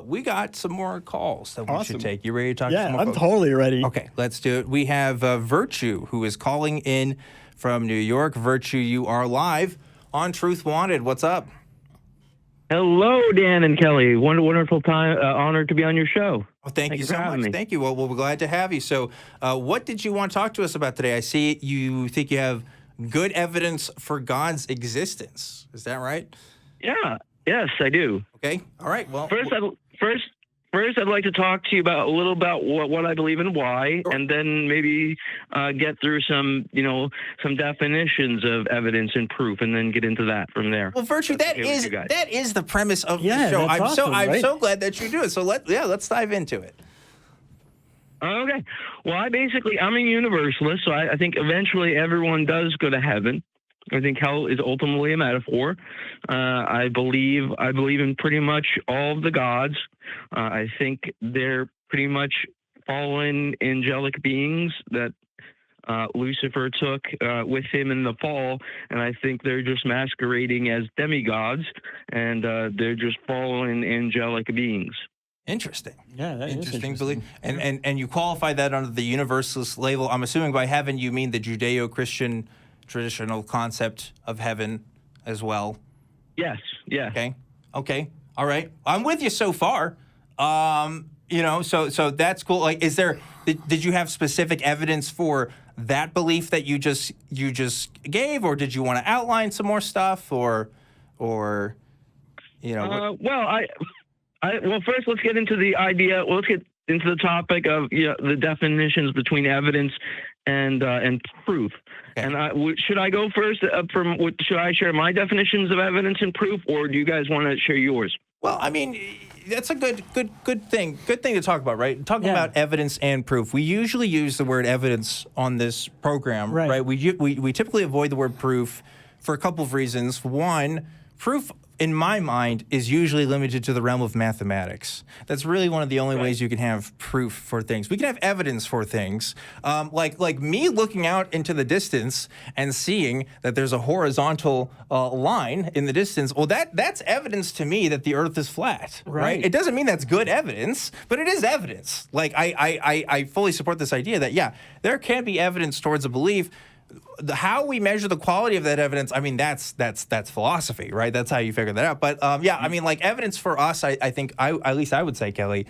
we got some more calls that we Awesome. should take. You ready to talk to some Yeah, more I'm folks? totally ready. Okay, let's do it. We have Virtue, who is calling in from New York. Virtue, you are live on Truth Wanted. What's up? Hello, Dan and Kelley. Wonderful time. Honored to be on your show. Well, thank you for so having much. me. Thank you. Well, we're glad to have you. So, what did you want to talk to us about today? I see you think you have good evidence for God's existence. Is that right? Yeah. Yes, I do. Okay. All right. Well, First, I'd like to talk to you about a little about what I believe and why, Sure. and then maybe get through some definitions of evidence and proof, and then get into that from there. Well, Virtue, that is the premise of the show. That's awesome, I'm right? so glad that you do it. So let's dive into it. Okay. Well, I'm a Universalist, so I think eventually everyone does go to heaven. I think hell is ultimately a metaphor. I believe in pretty much all of the gods. I think they're pretty much fallen angelic beings that Lucifer took with him in the fall, and I think they're just masquerading as demigods, and they're just fallen angelic beings. Interesting. Yeah, that is interesting. interesting. And you qualify that under the Universalist label. I'm assuming by heaven you mean the Judeo-Christian traditional concept of heaven as well. Yes. Yeah. Okay. All right. I'm with you so far. So that's cool. Like, did you have specific evidence for that belief that you just gave, or did you want to outline some more stuff, or Well, first let's get into the idea. Well, let's get into the topic of the definitions between evidence and proof. Okay. And should I go first? Should I share my definitions of evidence and proof, or do you guys want to share yours? Well, I mean, that's a good thing. Good thing to talk about, right? Talking about evidence and proof. We usually use the word evidence on this program, right? We typically avoid the word proof for a couple of reasons. One, proof, in my mind, is usually limited to the realm of mathematics. That's really one of the only ways you can have proof for things. We can have evidence for things, like me looking out into the distance and seeing that there's a horizontal line in the distance. Well, that's evidence to me that the Earth is flat, right? It doesn't mean that's good evidence, but it is evidence. Like I fully support this idea that there can be evidence towards a belief. How we measure the quality of that evidence, I mean, that's philosophy, right? That's how you figure that out. But I mean, like evidence for us, I think, at least I would say, Kelley,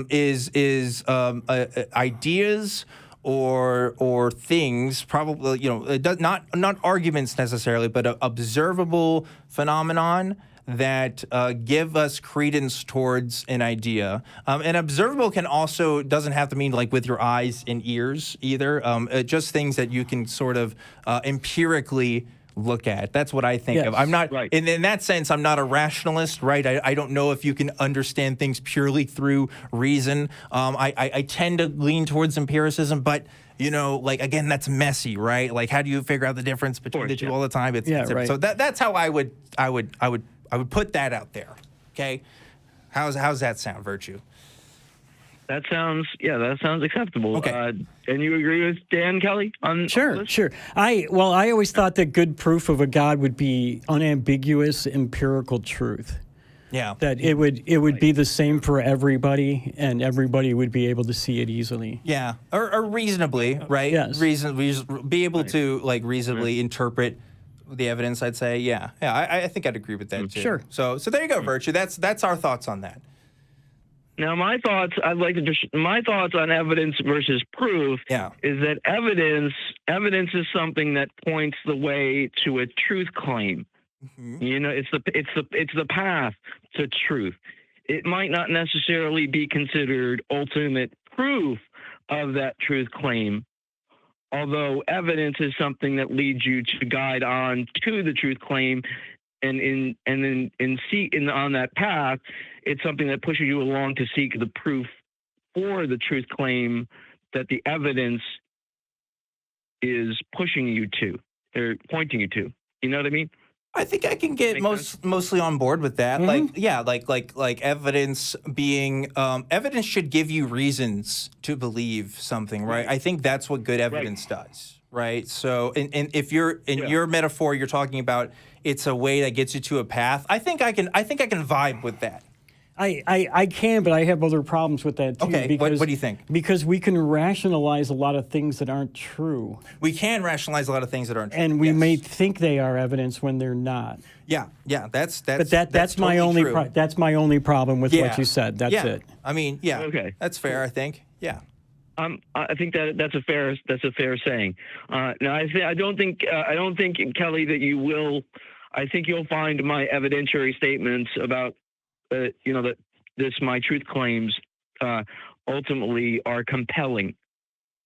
is ideas or things, probably, it does not arguments necessarily, but an observable phenomenon that give us credence towards an idea. And observable doesn't have to mean like with your eyes and ears either. Just things that you can sort of empirically look at. That's what I think of. I'm not, in that sense, I'm not a rationalist, right? I don't know if you can understand things purely through reason. I tend to lean towards empiricism, but again, that's messy, right? Like, how do you figure out the difference between the two all the time? So that's how I would put that out there. Okay, how's that sound, Virtue? That sounds acceptable. Okay. And you agree with Dan, Kelley, on Sure. this? I always thought that good proof of a God would be unambiguous empirical truth. Yeah. That it would be the same for everybody, and everybody would be able to see it easily. Yeah, or reasonably, right? Yes. Reasonably, be able to reasonably interpret the evidence. I'd say, I think I'd agree with that too. Sure. So there you go, Virtue. That's our thoughts on that. Now, my thoughts on evidence versus proof is that evidence is something that points the way to a truth claim. Mm-hmm. It's the path to truth. It might not necessarily be considered ultimate proof of that truth claim, although evidence is something that leads you to guide on to the truth claim, and on that path, it's something that pushes you along to seek the proof for the truth claim that the evidence is pushing you to or pointing you to. You know what I mean? I think I can get mostly on board with that. Mm-hmm. Like evidence being evidence should give you reasons to believe something, right? I think that's what good evidence does, right? So, and if you're in your metaphor, you're talking about it's a way that gets you to a path. I think I can vibe with that. I can, but I have other problems with that too. Okay, because, what do you think? Because we can rationalize a lot of things that aren't true. We can rationalize a lot of things that aren't true. And we may think they are evidence when they're not. Yeah, that's But that's my totally only true. that's my only problem with what you said. That's it. I mean, Okay. That's fair, I think. Yeah. I think that's a fair saying. Now I don't think Kelley that you will. I think you'll find my evidentiary statements about that my truth claims ultimately are compelling,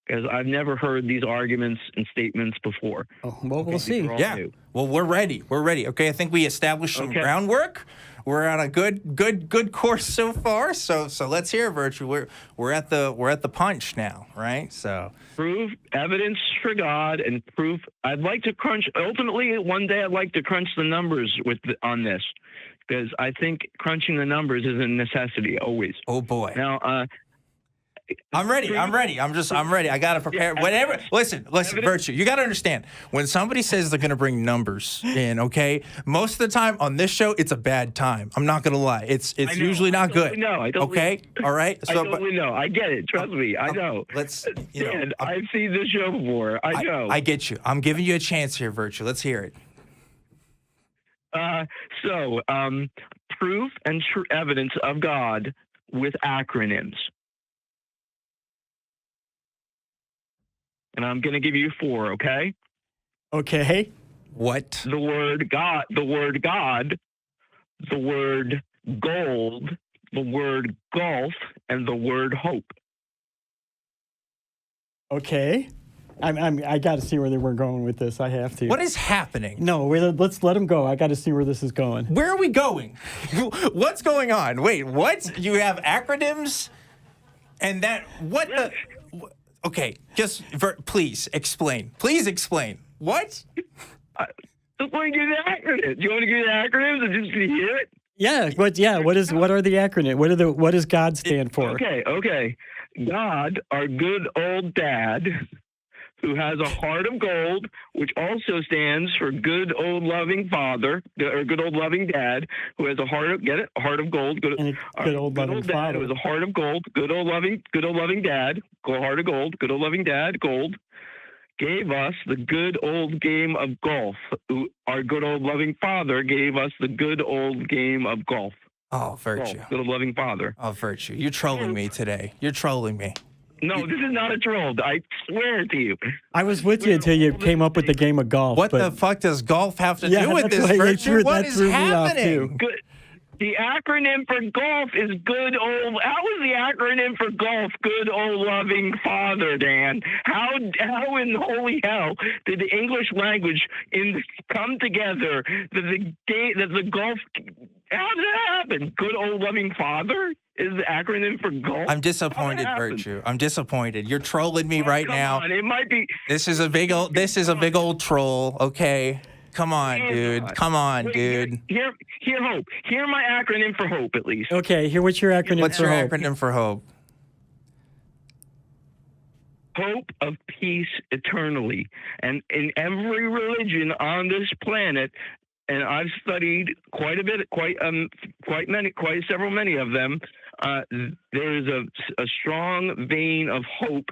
because I've never heard these arguments and statements before. Oh, well, we'll see. Yeah. New. Well, we're ready. Okay, I think we established some groundwork. We're on a good course so far. So let's hear it, Virtue. We're at the punch now, right? So proof, evidence for God, and proof. I'd like to crunch. Ultimately, one day I'd like to crunch the numbers on this, because I think crunching the numbers is a necessity always. Oh boy. Now, I'm ready. I'm ready. I got to prepare. Whatever. Listen, Virtue, you got to understand. When somebody says they're going to bring numbers in, okay, most of the time on this show, it's a bad time. I'm not going to lie. It's usually not good. No, I don't. Okay? All right? So, I totally know. I get it. Trust me. I know. Dan, I've seen this show before. I know. I get you. I'm giving you a chance here, Virtue. Let's hear it. Proof and true evidence of God with acronyms. And I'm going to give you 4, okay? Okay. What? The word God, the word gold, the word golf, and the word hope. Okay. I got to see where they were going with this. I have to. What is happening? No, let's let them go. I got to see where this is going. Where are we going? What's going on? Wait, what? You have acronyms? And that, what the... Okay, just please explain. Please explain. What? Just want to give the acronyms. Do you want to give the acronyms and just hear it? Yeah. What are the acronyms? What does God stand for? Okay. God, our good old dad, who has a heart of gold, which also stands for good old loving father, or good old loving dad, who has a heart of heart of gold, good old loving dad, who has a heart of gold, good old loving dad, heart of gold, good old loving dad, gold, gave us the good old game of golf. Our good old loving father gave us the good old game of golf. Oh, Virtue. Golf, good old loving father. Oh, Virtue. You're trolling me today. You're trolling me. No, this is not a troll. I swear to you. I was with you until you came up with the game of golf. What the fuck does golf have to do with this, Virtue? What is happening? The acronym for golf is good old. How is the acronym for golf good old loving father, Dan? How in holy hell did the English language come together that the golf? How did that happen? Good old loving father is the acronym for golf. I'm disappointed, Virtue. I'm disappointed. You're trolling me right now. Come on, it might be. This is a big old troll. Okay. Come on, dude. Come on, dude. Hear hope. Hear my acronym for hope, at least. Okay, what's your acronym for hope? What's your acronym for hope? Hope of peace eternally. And in every religion on this planet, and I've studied quite a bit, several many of them, there is a strong vein of hope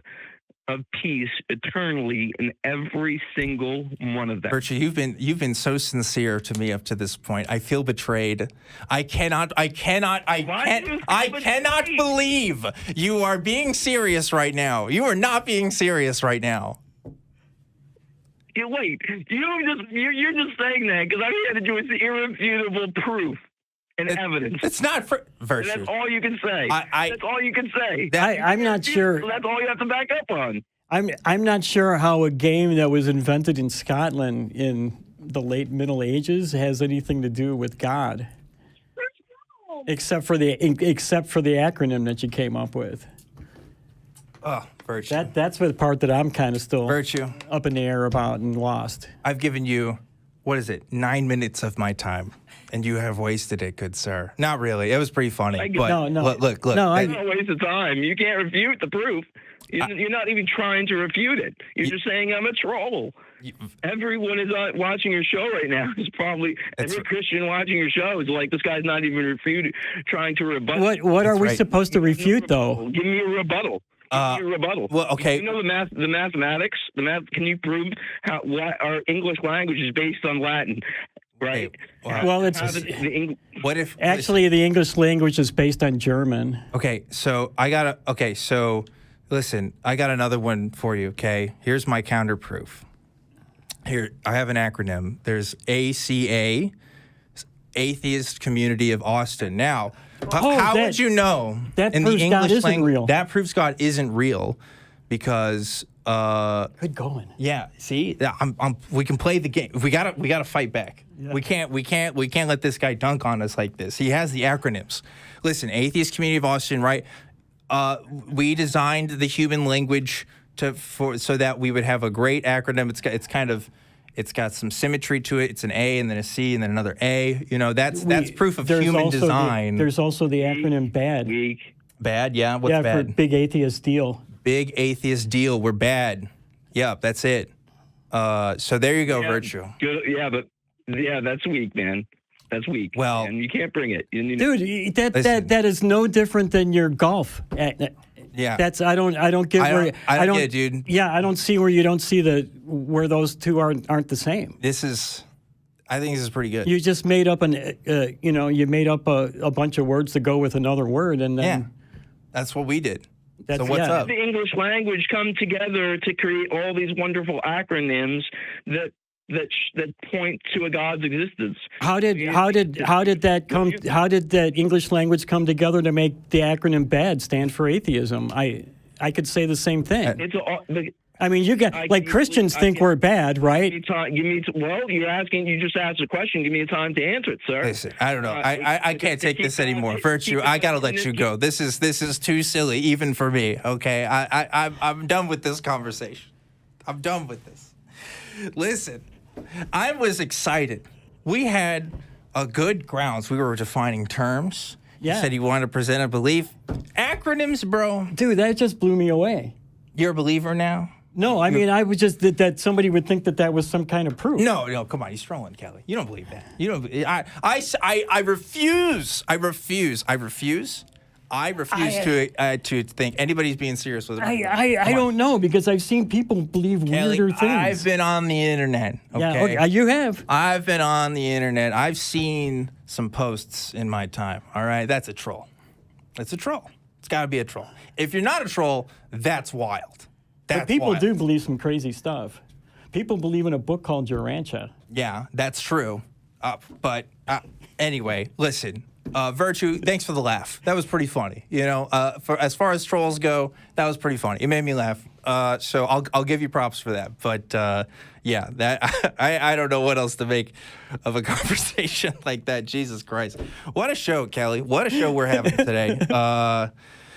of peace eternally in every single one of them. Virtue, you've been so sincere to me up to this point. I feel betrayed. I cannot believe you are being serious right now. You are not being serious right now. Wait, you're just saying that because I'm here to do is irrefutable proof and evidence. It's not for Virtue. That's all you can say. That's all you can say. I'm not sure. That's all you have to back up on. I'm not sure how a game that was invented in Scotland in the late Middle Ages has anything to do with God, except for the acronym that you came up with. Oh, Virtue. That's the part that I'm kind of still Virtue up in the air about and lost. I've given you, 9 minutes of my time. And you have wasted it, good sir. Not really. It was pretty funny. But no. Look. No, it's not a waste of time. You can't refute the proof. You're not even trying to refute it. You're just saying I'm a troll. Everyone is watching your show right now. Is probably every Christian watching your show is like, this guy's not even trying to rebut. What are we supposed to refute, though? Give me a rebuttal. Give me a rebuttal. Well, okay. You know the mathematics. Can you prove how our English language is based on Latin? Right. Wow. Well, what if actually the English language is based on German? Okay, so listen, I got another one for you. Okay, here's my counter proof. Here, I have an acronym. There's ACA, Atheist Community of Austin. Now, how would you know that in the proves English God isn't language real? That proves God isn't real because. Good going. Yeah. See, we can play the game. We gotta fight back. Yeah. We can't let this guy dunk on us like this. He has the acronyms. Listen, Atheist Community of Austin, right? We designed the human language so that we would have a great acronym. It's got some symmetry to it. It's an A and then a C and then another A. You know, that's proof of human design. There's also the acronym BAD. Bad, yeah. What's bad? For Big Atheist Deal. Big Atheist Deal. We're bad. Yep, that's it. So there you go, Virtue. Good, that's weak, man. That's weak. Well, and you can't bring it. Dude, that is no different than your golf. Yeah. I don't get where I don't get it, dude. Yeah, I don't see where you don't see where those two aren't the same. I think this is pretty good. You just made up a bunch of words to go with another word, and then that's what we did. So what's up? The English language come together to create all these wonderful acronyms that point to a God's existence. How did that English language come together to make the acronym BAD stand for atheism? I could say the same thing. I mean, Christians think we're bad, right? You just asked a question. Give me a time to answer it, sir. Listen, I don't know. I can't take this anymore. Virtue, I gotta let you go. This is too silly, even for me. Okay, I'm done with this conversation. I'm done with this. Listen, I was excited. We had a good grounds. We were defining terms. Yeah. You said you wanted to present a belief. Acronyms, bro. Dude, that just blew me away. You're a believer now? No, I mean, I was just that somebody would think that was some kind of proof. No, come on, you're strolling, Kelley. You don't believe that. You don't. I refuse. I refuse to think anybody's being serious with it. I don't know, because I've seen people believe Kelley, weirder things. I've been on the internet. Okay? Yeah, you have. I've been on the internet. I've seen some posts in my time. All right, that's a troll. It's a troll. It's got to be a troll. If you're not a troll, that's wild. But people do believe some crazy stuff. People believe in a book called Urantia. Yeah, that's true. But anyway, listen. Virtue, thanks for the laugh. That was pretty funny. You know, as far as trolls go, that was pretty funny. It made me laugh. So I'll give you props for that. But that I don't know what else to make of a conversation like that. Jesus Christ, what a show, Kelley! What a show we're having today.